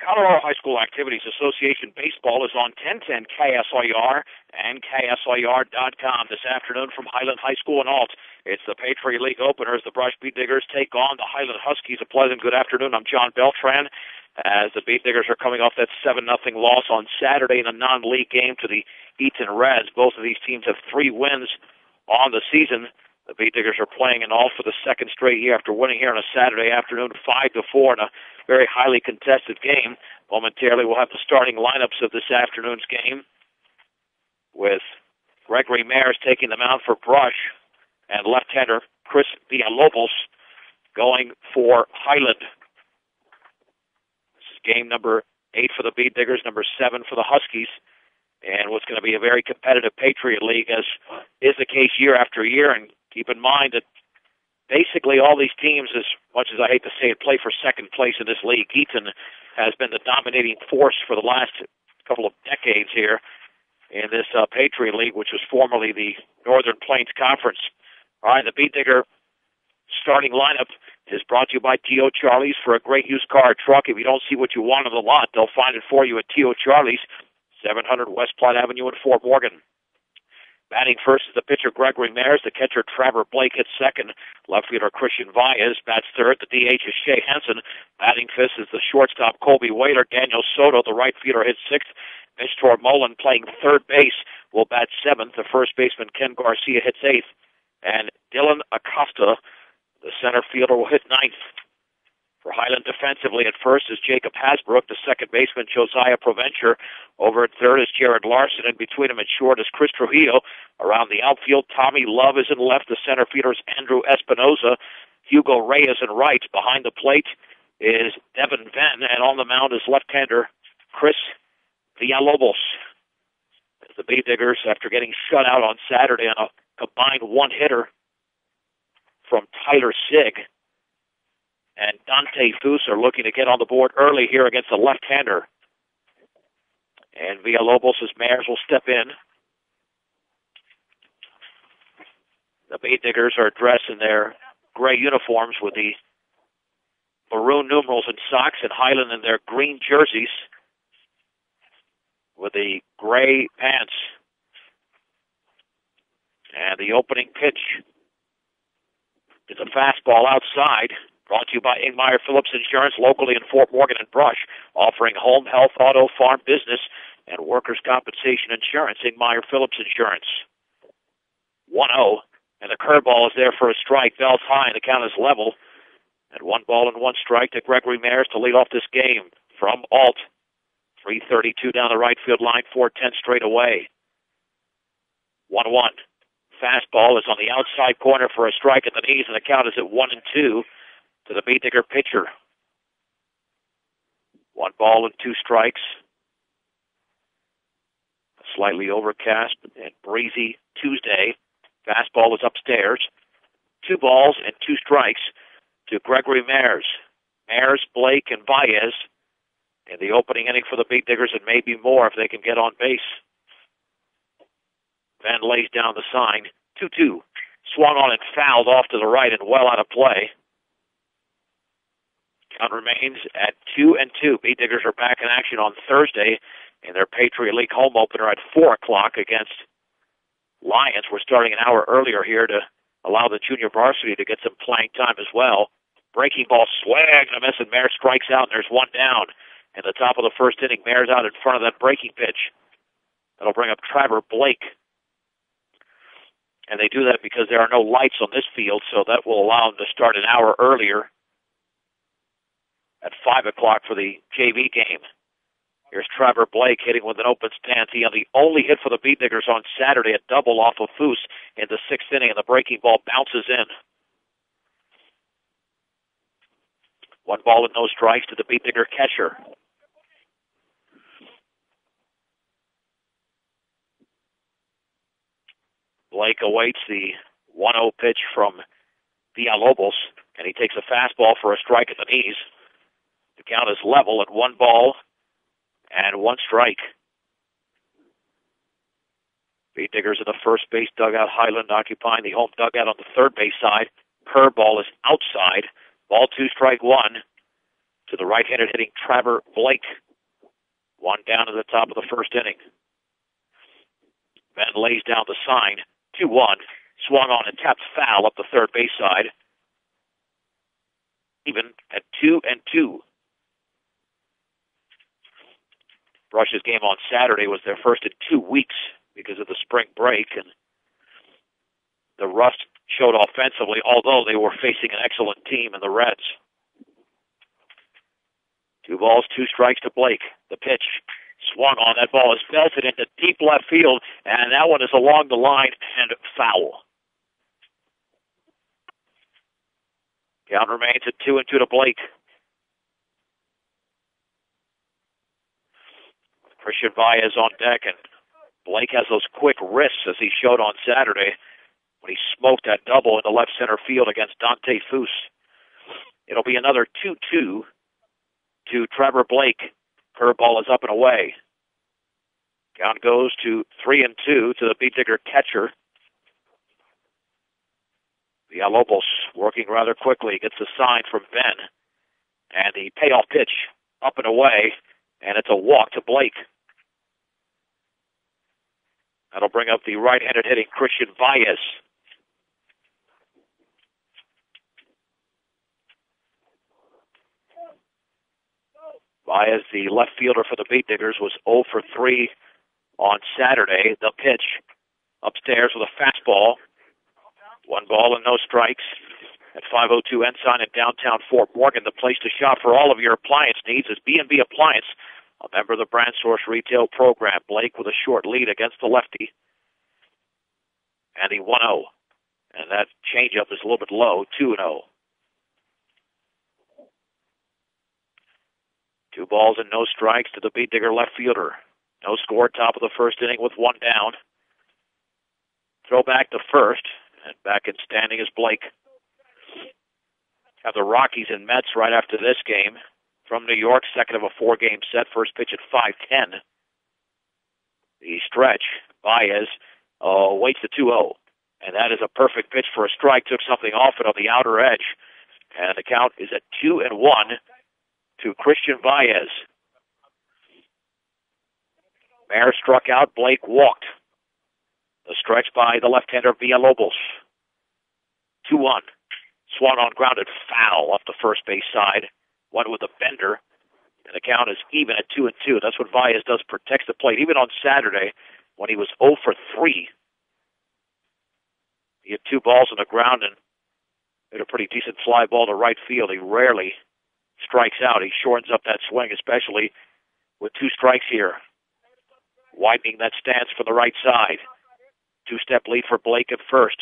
Colorado High School Activities Association Baseball is on 1010 KSIR and KSIR.com this afternoon from Highland High School in Alt. It's the Patriot League opener as the Brush Beat Diggers take on the Highland Huskies. A pleasant good afternoon. I'm John Beltran. As the Beat Diggers are coming off that 7-0 loss on Saturday in a non-league game to the Eaton Reds. Both of these teams have 3 wins on the season. The Beat Diggers are playing in Alt for the second straight year after winning here on a Saturday afternoon 5-4 in a very highly contested game. Momentarily, we'll have the starting lineups of this afternoon's game with Gregory Mayers taking the mound for Brush and left-hander Chris Villalobos going for Highland. This is game number 8 for the Beat Diggers, number 7 for the Huskies, and what's going to be a very competitive Patriot League, as is the case year after year. And keep in mind that basically all these teams, as much as I hate to say it, play for second place in this league. Eaton has been the dominating force for the last couple of decades here in this Patriot League, which was formerly the Northern Plains Conference. All right, the Beat Digger starting lineup is brought to you by T.O. Charlie's. For a great used car or truck, if you don't see what you want on the lot, they'll find it for you at T.O. Charlie's, 700 West Platte Avenue in Fort Morgan. Batting first is the pitcher Gregory Mayers. The catcher Trevor Blake hits second. Left fielder Christian Valles bats third. The DH is Shea Henson. Batting fifth is the shortstop Colby Whaler. Daniel Soto, the right fielder, hits sixth. Mitch Tormolen, playing third base, will bat seventh. The first baseman Ken Garcia hits eighth. And Dylan Acosta, the center fielder, will hit ninth. For Highland defensively at first is Jacob Hasbrook. The second baseman, Josiah Provencher. Over at third is Jared Larson. In between him at short is Chris Trujillo. Around the outfield, Tommy Love is in left. The center fielder is Andrew Espinoza. Hugo Reyes in right. Behind the plate is Devin Venn. And on the mound is left-hander Chris Villalobos. The Beat Diggers, after getting shut out on Saturday on a combined one-hitter from Tyler Sigg and Dante Foose, are looking to get on the board early here against a left-hander. And Villalobos' Mayers will step in. The Beat Diggers are dressed in their gray uniforms with the maroon numerals and socks, and Highland in their green jerseys with the gray pants. And the opening pitch is a fastball outside. Brought to you by Ingmeyer Phillips Insurance, locally in Fort Morgan and Brush, offering home, health, auto, farm, business, and workers' compensation insurance. Ingmeyer Phillips Insurance. 1-0, and the curveball is there for a strike. Bells high, and the count is level. And 1 ball and 1 strike to Gregory Mayers to lead off this game from Alt. 3:32 down the right field line, 4:10 straight away. 1-1. Fastball is on the outside corner for a strike at the knees, and the count is at 1-2. To the Beat Digger pitcher. 1 ball and 2 strikes. A slightly overcast and breezy Tuesday. Fastball is upstairs. 2 balls and 2 strikes to Gregory Mayers. Mayers, Blake, and Valles in the opening inning for the Beat Diggers, and maybe more if they can get on base. Van lays down the sign. 2-2. Swung on and fouled off to the right and well out of play. Count remains at 2-2. Beat Diggers are back in action on Thursday in their Patriot League home opener at 4 o'clock against Lions. We're starting an hour earlier here to allow the junior varsity to get some playing time as well. Breaking ball, swag and a miss, and Mayers strikes out, and there's 1 down. In the top of the first inning, Mayers out in front of that breaking pitch. That'll bring up Trevor Blake. And they do that because there are no lights on this field, so that will allow them to start an hour earlier at 5 o'clock for the JV game. Here's Trevor Blake hitting with an open stance. He had the only hit for the Beat Diggers on Saturday, a double off of Foose in the 6th inning, and the breaking ball bounces in. 1 ball and no strikes to the Beat Digger catcher. Blake awaits the 1-0 pitch from Villalobos, and he takes a fastball for a strike at the knees. The count is level at 1 ball and 1 strike. Beat Diggers in the first base dugout. Highland occupying the home dugout on the third base side. Curveball is outside. Ball 2, strike 1 to the right-handed hitting Trevor Blake. One down at the top of the first inning. Ben lays down the sign. 2-1. Swung on and tapped foul up the third base side. Even at 2-2. Brush's game on Saturday was their first in 2 weeks because of the spring break, and the rust showed offensively, although they were facing an excellent team in the Reds. 2 balls, 2 strikes to Blake. The pitch swung on. That ball is belted into deep left field, and that one is along the line and foul. Count remains at 2-2 to Blake. Christian Baez on deck, and Blake has those quick wrists as he showed on Saturday when he smoked that double in the left center field against Dante Foose. It'll be another 2-2 to Trevor Blake. Curveball is up and away. Count goes to 3-2 to the beat digger catcher. Villalobos working rather quickly, gets a sign from Ben. And the payoff pitch up and away, and it's a walk to Blake. That'll bring up the right-handed hitting Christian Baez. Baez, the left fielder for the Beat Diggers, was 0 for 3 on Saturday. The pitch upstairs with a fastball. 1 ball and no strikes. At 502 Ensign in downtown Fort Morgan, the place to shop for all of your appliance needs is B&B Appliance, a member of the Brand Source Retail Program. Blake with a short lead against the lefty. And the 1-0. And that changeup is a little bit low, 2-0. 2 balls and no strikes to the beat digger left fielder. No score, top of the first inning with 1 down. Throw back to first, and back in standing is Blake. Have the Rockies and Mets right after this game. From New York, second of a 4-game set. First pitch at 5:10. The stretch, Baez waits the 2-0. And that is a perfect pitch for a strike. Took something off it on the outer edge. And the count is at 2-1 to Christian Baez. Mayer struck out. Blake walked. The stretch by the left-hander Villalobos. 2-1. Swung on, grounded foul off the first base side. One with a bender. And the count is even at 2-2. That's what Baez does, protects the plate. Even on Saturday, when he was 0 for 3, he had 2 balls on the ground and hit a pretty decent fly ball to right field. He rarely strikes out. He shortens up that swing, especially with 2 strikes here. Widening that stance for the right side. 2-step lead for Blake at first.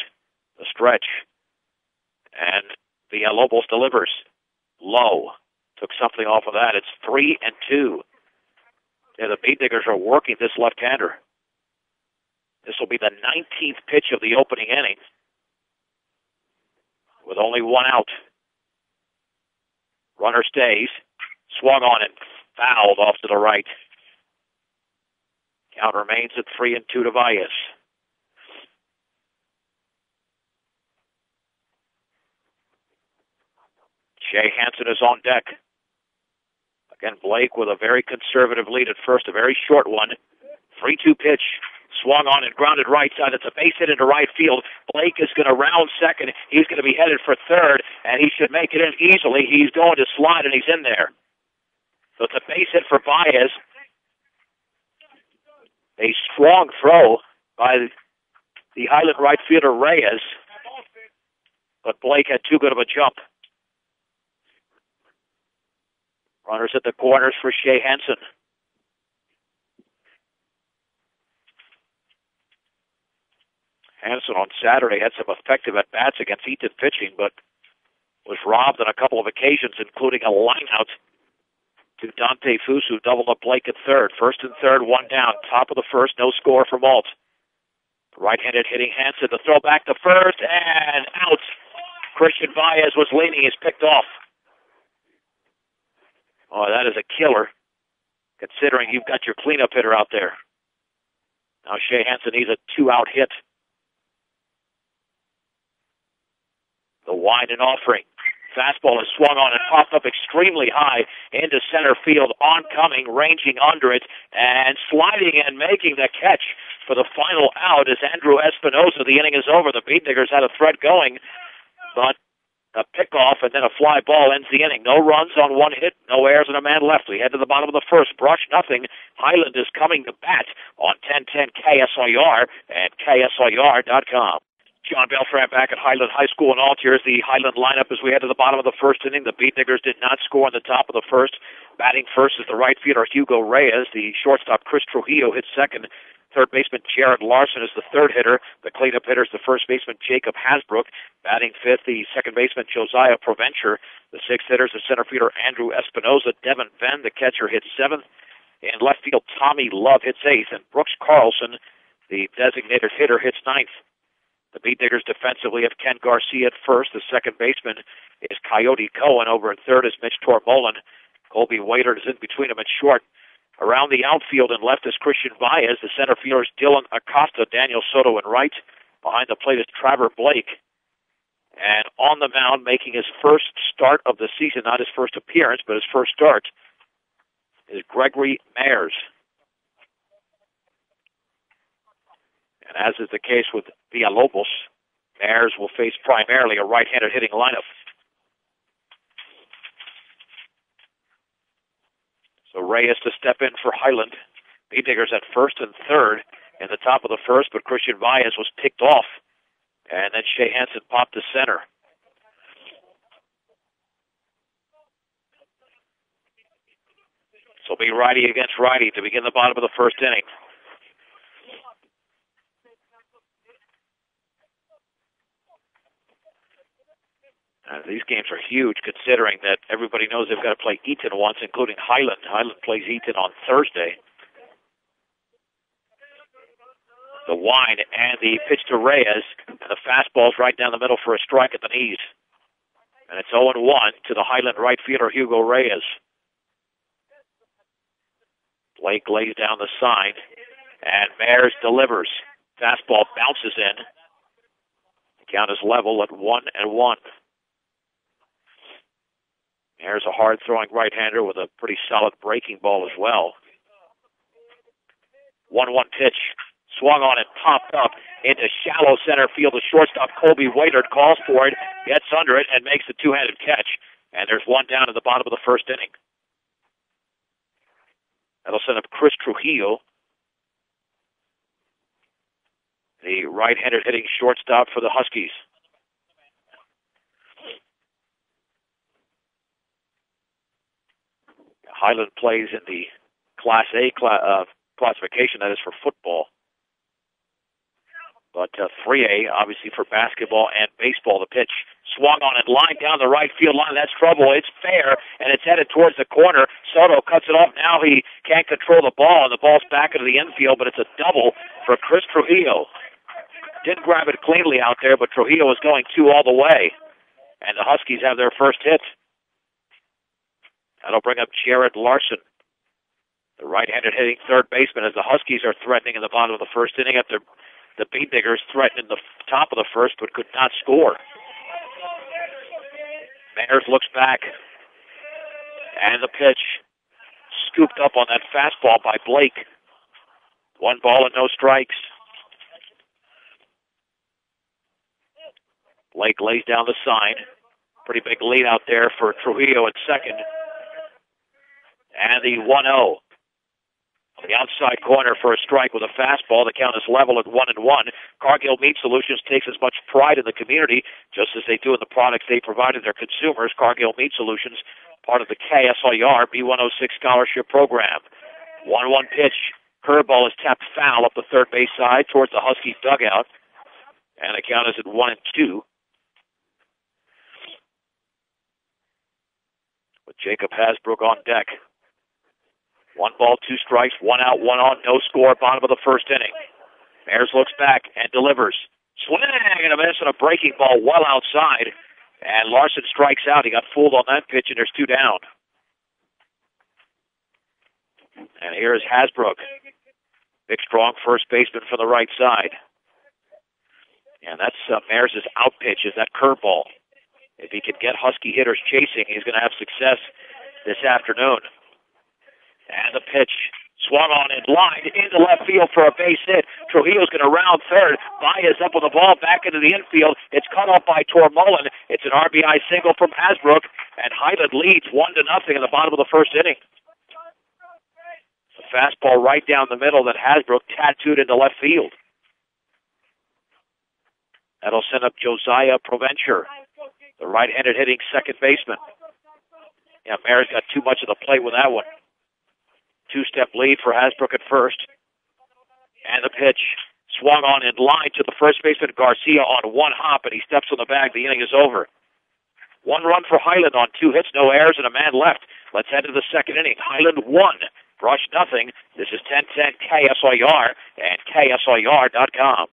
The stretch. And Villalobos delivers. Low. Took something off of that. It's 3-2. Yeah, the Beat Diggers are working this left-hander. This will be the 19th pitch of the opening inning, with only 1 out. Runner stays. Swung on and fouled off to the right. Count remains at 3-2 to Baez. Shea Hansen is on deck. Again, Blake with a very conservative lead at first, a very short one. 3-2 pitch. Swung on and grounded right side. It's a base hit into right field. Blake is going to round second. He's going to be headed for third, and he should make it in easily. He's going to slide, and he's in there. So it's a base hit for Baez. A strong throw by the Highland right fielder Reyes, but Blake had too good of a jump. Runners at the corners for Shea Hansen. Hansen on Saturday had some effective at-bats against Eaton pitching, but was robbed on a couple of occasions, including a line-out to Dante Foose, who doubled up Blake at third. First and third, 1 down. Top of the first, no score for Malt. Right-handed hitting Hansen. The throw back to first, and out. Christian Baez was leaning. He's picked off. Oh, that is a killer, considering you've got your cleanup hitter out there. Now Shea Hansen needs a 2-out hit. The wide and offering. Fastball is swung on and popped up extremely high into center field. Oncoming, ranging under it, and sliding and making the catch for the final out is Andrew Espinosa. The inning is over. The Beatniggers had a threat going, but a pickoff and then a fly ball ends the inning. No runs on one hit, no errors, and a man left. We head to the bottom of the first. Brush nothing. Highland is coming to bat on 1010 KSIR and KSIR.com. John Beltran back at Highland High School in Alt. Here's the Highland lineup as we head to the bottom of the first inning. The Beatniggers did not score in the top of the first. Batting first is the right fielder Hugo Reyes. The shortstop Chris Trujillo hits second. Third baseman Jared Larson is the third hitter. The cleanup hitter is the first baseman Jacob Hasbrook. Batting fifth, the second baseman Josiah Provencher. The sixth hitter is the center fielder Andrew Espinosa. Devin Venn, the catcher, hits seventh. In left field, Tommy Love hits eighth. And Brooks Carlson, the designated hitter, hits ninth. The Beatniggers defensively have Ken Garcia at first. The second baseman is Coyote Cohen. Over at third is Mitch Tormolen. Colby Waiter is in between him at short. Around the outfield and left is Christian Baez. The center fielder is Dylan Acosta, Daniel Soto in right. Behind the plate is Trevor Blake. And on the mound, making his first start of the season, not his first appearance, but his first start, is Gregory Mayers. And as is the case with Villalobos, Mayers will face primarily a right-handed hitting lineup. So Reyes to step in for Highland. Beatniggers at first and third in the top of the first, but Christian Baez was picked off. And then Shea Hansen popped to center. So it'll be righty against righty to begin the bottom of the first inning. These games are huge considering that everybody knows they've got to play Eaton once, including Highland. Highland plays Eaton on Thursday. The wind and the pitch to Reyes, and the fastball's right down the middle for a strike at the knees. And it's 0-1 to the Highland right fielder, Hugo Reyes. Blake lays down the sign, and Mayers delivers. Fastball bounces in. The count is level at 1-1. Mayers a hard-throwing right-hander with a pretty solid breaking ball as well. 1-1 pitch. Swung on and popped up into shallow center field. The shortstop, Colby Waiter, calls for it, gets under it, and makes a two-handed catch. And there's one down at the bottom of the first inning. That'll send up Chris Trujillo, the right-handed hitting shortstop for the Huskies. Highland plays in the Class A classification, that is for football. But 3A, obviously, for basketball and baseball. The pitch swung on and lined down the right field line. That's trouble. It's fair, and it's headed towards the corner. Soto cuts it off. Now he can't control the ball, and the ball's back into the infield, but it's a double for Chris Trujillo. Didn't grab it cleanly out there, but Trujillo was going two all the way. And the Huskies have their first hit. That'll bring up Jared Larson, the right-handed hitting third baseman, as the Huskies are threatening in the bottom of the first inning after the Beatniggers threatened in the top of the first but could not score. Mayers looks back, and the pitch scooped up on that fastball by Blake. 1 ball and no strikes. Blake lays down the sign. Pretty big lead out there for Trujillo at second. And the 1-0. On the outside corner for a strike with a fastball. The count is level at 1-1. Cargill Meat Solutions takes as much pride in the community, just as they do in the products they provide to their consumers. Cargill Meat Solutions, part of the KSIR B106 scholarship program. 1-1 pitch. Curveball is tapped foul up the third base side towards the Husky dugout. And the count is at 1-2. With Jacob Hasbrook on deck. 1 ball, 2 strikes, 1 out, 1 on, no score, bottom of the first inning. Mayers looks back and delivers. Swing and a miss and a breaking ball well outside. And Larson strikes out. He got fooled on that pitch, and there's 2 down. And here's Hasbrook. Big, strong first baseman for the right side. And that's Mayers' out pitch, is that curveball. If he can get Husky hitters chasing, he's going to have success this afternoon. And the pitch swung on and lined into left field for a base hit. Trujillo's going to round third. Baez up with the ball back into the infield. It's cut off by Tormolin. It's an RBI single from Hasbrook, and Highland leads 1-0 in the bottom of the first inning. A fastball right down the middle that Hasbrook tattooed into left field. That'll send up Josiah Provencher, the right-handed hitting second baseman. Yeah, Mayor's got too much of the plate with that one. Two-step lead for Hasbrook at first. And the pitch swung on in line to the first baseman, Garcia, on one hop, and he steps on the bag. The inning is over. 1 run for Highland on 2 hits, no errors, and a man left. Let's head to the second inning. Highland 1, Brush nothing. This is 1010 KSIR and KSIR.com.